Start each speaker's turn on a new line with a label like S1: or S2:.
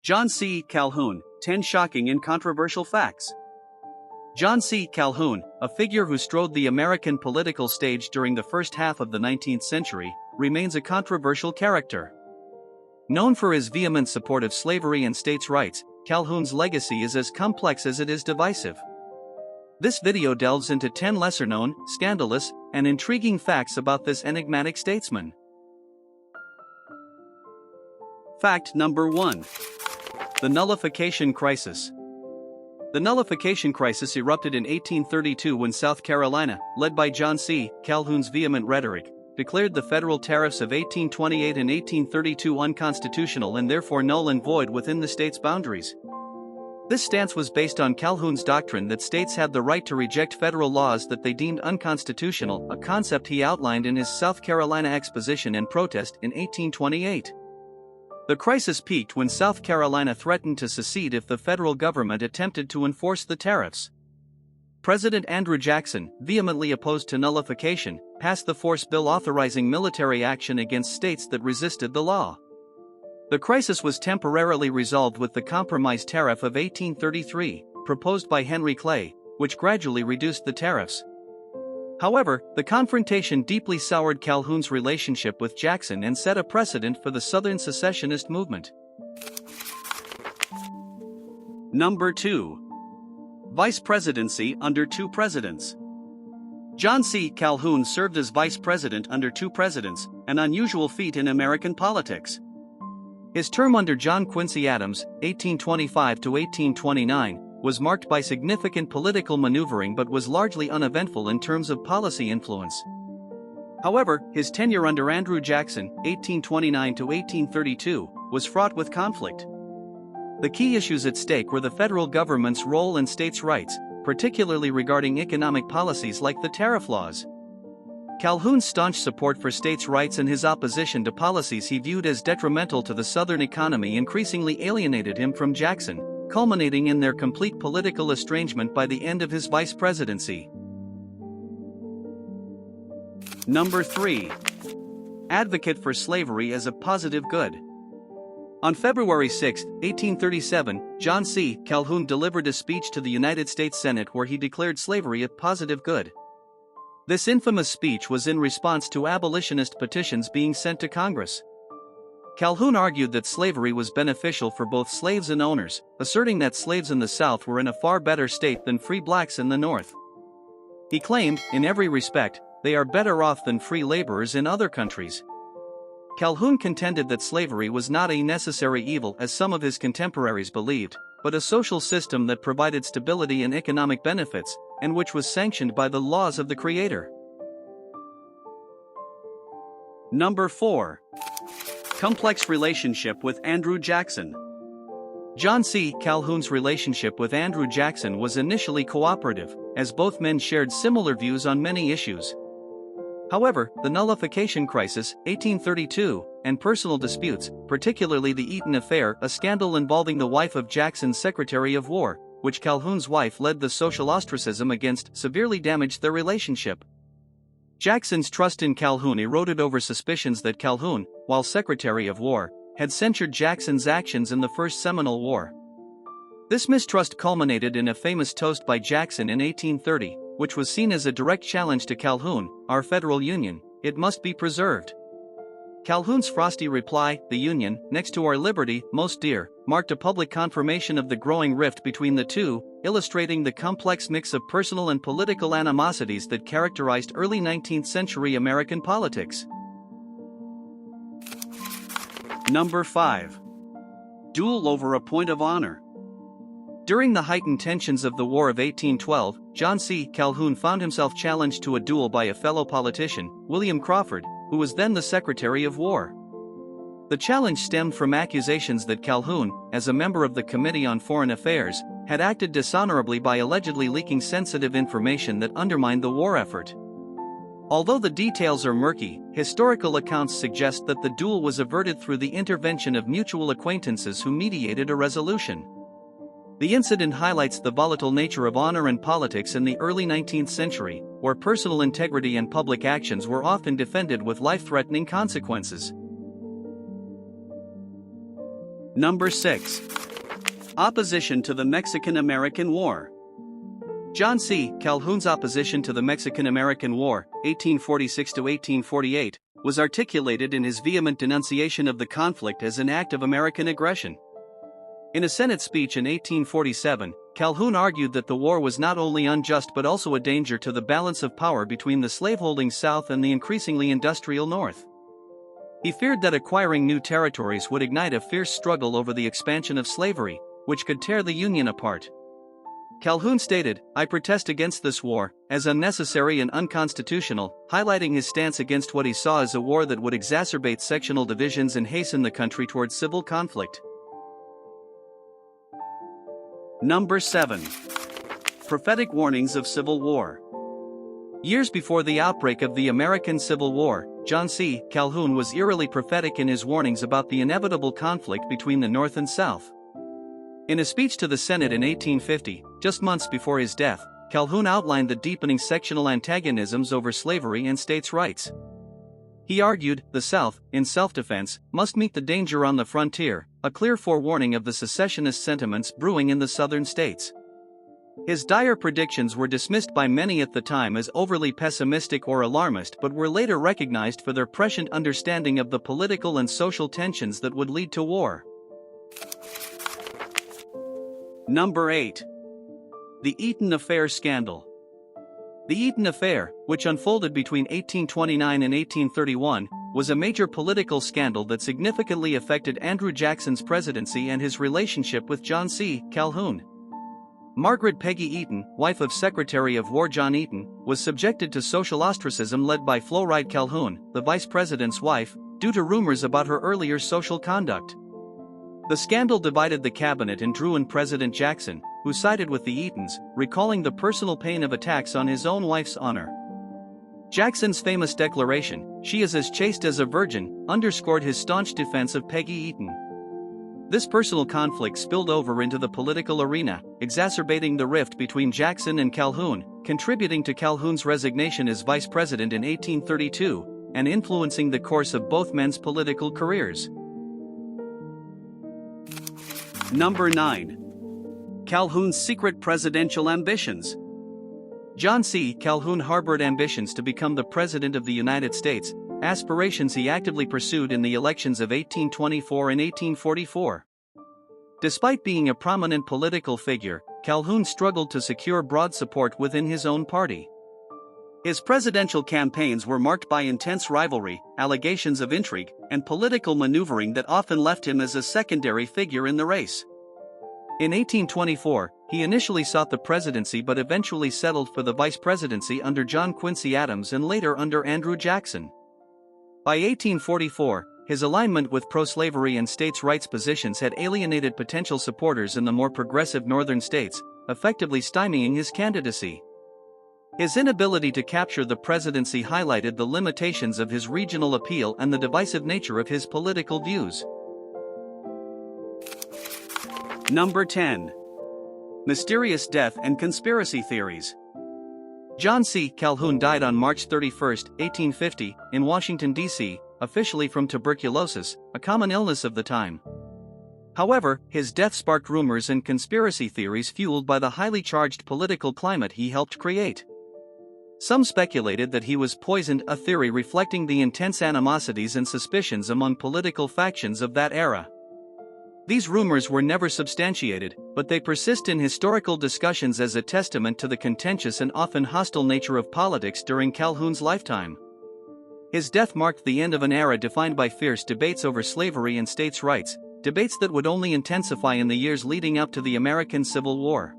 S1: John C. Calhoun, 10 Shocking and Controversial Facts. John C. Calhoun, a figure who strode the American political stage during the first half of the 19th century, remains a controversial character. Known for his vehement support of slavery and states' rights, Calhoun's legacy is as complex as it is divisive. This video delves into 10 lesser-known, scandalous, and intriguing facts about this enigmatic statesman. Fact number 1. The Nullification Crisis. The Nullification Crisis erupted in 1832 when South Carolina, led by John C. Calhoun's vehement rhetoric, declared the federal tariffs of 1828 and 1832 unconstitutional and therefore null and void within the state's boundaries. This stance was based on Calhoun's doctrine that states had the right to reject federal laws that they deemed unconstitutional, a concept he outlined in his South Carolina Exposition and Protest in 1828. The crisis peaked when South Carolina threatened to secede if the federal government attempted to enforce the tariffs. President Andrew Jackson, vehemently opposed to nullification, passed the force bill authorizing military action against states that resisted the law. The crisis was temporarily resolved with the Compromise Tariff of 1833, proposed by Henry Clay, which gradually reduced the tariffs. However, the confrontation deeply soured Calhoun's relationship with Jackson and set a precedent for the Southern secessionist movement. Number 2. Vice Presidency under 2 presidents. John C. Calhoun served as vice president under 2 presidents, an unusual feat in American politics. His term under John Quincy Adams, 1825 to 1829, was marked by significant political maneuvering but was largely uneventful in terms of policy influence. However, his tenure under Andrew Jackson, 1829 to 1832, was fraught with conflict. The key issues at stake were the federal government's role and states' rights, particularly regarding economic policies like the tariff laws. Calhoun's staunch support for states' rights and his opposition to policies he viewed as detrimental to the Southern economy increasingly alienated him from Jackson, culminating in their complete political estrangement by the end of his vice presidency. Number 3. Advocate for slavery as a positive good. On February 6, 1837, John C. Calhoun delivered a speech to the United States Senate where he declared slavery a positive good. This infamous speech was in response to abolitionist petitions being sent to Congress. Calhoun argued that slavery was beneficial for both slaves and owners, asserting that slaves in the South were in a far better state than free blacks in the North. He claimed, in every respect, they are better off than free laborers in other countries. Calhoun contended that slavery was not a necessary evil as some of his contemporaries believed, but a social system that provided stability and economic benefits, and which was sanctioned by the laws of the Creator. Number 4. Complex relationship with Andrew Jackson. John C. Calhoun's relationship with Andrew Jackson was initially cooperative, as both men shared similar views on many issues. However, the Nullification Crisis, 1832, and personal disputes, particularly the Eaton Affair, a scandal involving the wife of Jackson's Secretary of War, which Calhoun's wife led the social ostracism against, severely damaged their relationship. Jackson's trust in Calhoun eroded over suspicions that Calhoun, while Secretary of War, had censured Jackson's actions in the First Seminole War. This mistrust culminated in a famous toast by Jackson in 1830, which was seen as a direct challenge to Calhoun: "Our federal union, it must be preserved." Calhoun's frosty reply, "The Union, next to our liberty, most dear," marked a public confirmation of the growing rift between the two, illustrating the complex mix of personal and political animosities that characterized early 19th century American politics. Number 5. Duel over a point of honor. During the heightened tensions of the War of 1812, John C. Calhoun found himself challenged to a duel by a fellow politician, William Crawford, who was then the Secretary of War. The challenge stemmed from accusations that Calhoun, as a member of the Committee on Foreign Affairs, had acted dishonorably by allegedly leaking sensitive information that undermined the war effort. Although the details are murky, historical accounts suggest that the duel was averted through the intervention of mutual acquaintances who mediated a resolution. The incident highlights the volatile nature of honor and politics in the early 19th century, where personal integrity and public actions were often defended with life-threatening consequences. Number 6. Opposition to the Mexican-American War. John C. Calhoun's opposition to the Mexican-American War, 1846–1848, was articulated in his vehement denunciation of the conflict as an act of American aggression. In a Senate speech in 1847, Calhoun argued that the war was not only unjust but also a danger to the balance of power between the slaveholding South and the increasingly industrial North. He feared that acquiring new territories would ignite a fierce struggle over the expansion of slavery, which could tear the Union apart. Calhoun stated, "I protest against this war, as unnecessary and unconstitutional," highlighting his stance against what he saw as a war that would exacerbate sectional divisions and hasten the country towards civil conflict. Number 7. Prophetic warnings of civil war. Years before the outbreak of the American Civil War, John C. Calhoun was eerily prophetic in his warnings about the inevitable conflict between the North and South. In a speech to the Senate in 1850, just months before his death, Calhoun outlined the deepening sectional antagonisms over slavery and states' rights. He argued, the South, in self-defense, must meet the danger on the frontier, a clear forewarning of the secessionist sentiments brewing in the southern states. His dire predictions were dismissed by many at the time as overly pessimistic or alarmist, but were later recognized for their prescient understanding of the political and social tensions that would lead to war. Number 8. The Eaton Affair scandal. The Eaton Affair, which unfolded between 1829 and 1831, was a major political scandal that significantly affected Andrew Jackson's presidency and his relationship with John C. Calhoun. Margaret Peggy Eaton, wife of Secretary of War John Eaton, was subjected to social ostracism led by Floride Calhoun, the vice president's wife, due to rumors about her earlier social conduct. The scandal divided the cabinet and drew in President Jackson, who sided with the Eatons, recalling the personal pain of attacks on his own wife's honor. Jackson's famous declaration, "She is as chaste as a virgin," underscored his staunch defense of Peggy Eaton. This personal conflict spilled over into the political arena, exacerbating the rift between Jackson and Calhoun, contributing to Calhoun's resignation as vice president in 1832, and influencing the course of both men's political careers. Number 9. Calhoun's secret presidential ambitions. John C. Calhoun harbored ambitions to become the President of the United States, aspirations he actively pursued in the elections of 1824 and 1844. Despite being a prominent political figure, Calhoun struggled to secure broad support within his own party. His presidential campaigns were marked by intense rivalry, allegations of intrigue, and political maneuvering that often left him as a secondary figure in the race. In 1824, he initially sought the presidency but eventually settled for the vice presidency under John Quincy Adams and later under Andrew Jackson. By 1844, his alignment with pro-slavery and states' rights positions had alienated potential supporters in the more progressive northern states, effectively stymieing his candidacy. His inability to capture the presidency highlighted the limitations of his regional appeal and the divisive nature of his political views. Number 10. Mysterious death and conspiracy theories. John C. Calhoun died on March 31, 1850, in Washington, D.C., officially from tuberculosis, a common illness of the time. However, his death sparked rumors and conspiracy theories fueled by the highly charged political climate he helped create. Some speculated that he was poisoned, a theory reflecting the intense animosities and suspicions among political factions of that era. These rumors were never substantiated, but they persist in historical discussions as a testament to the contentious and often hostile nature of politics during Calhoun's lifetime. His death marked the end of an era defined by fierce debates over slavery and states' rights, debates that would only intensify in the years leading up to the American Civil War.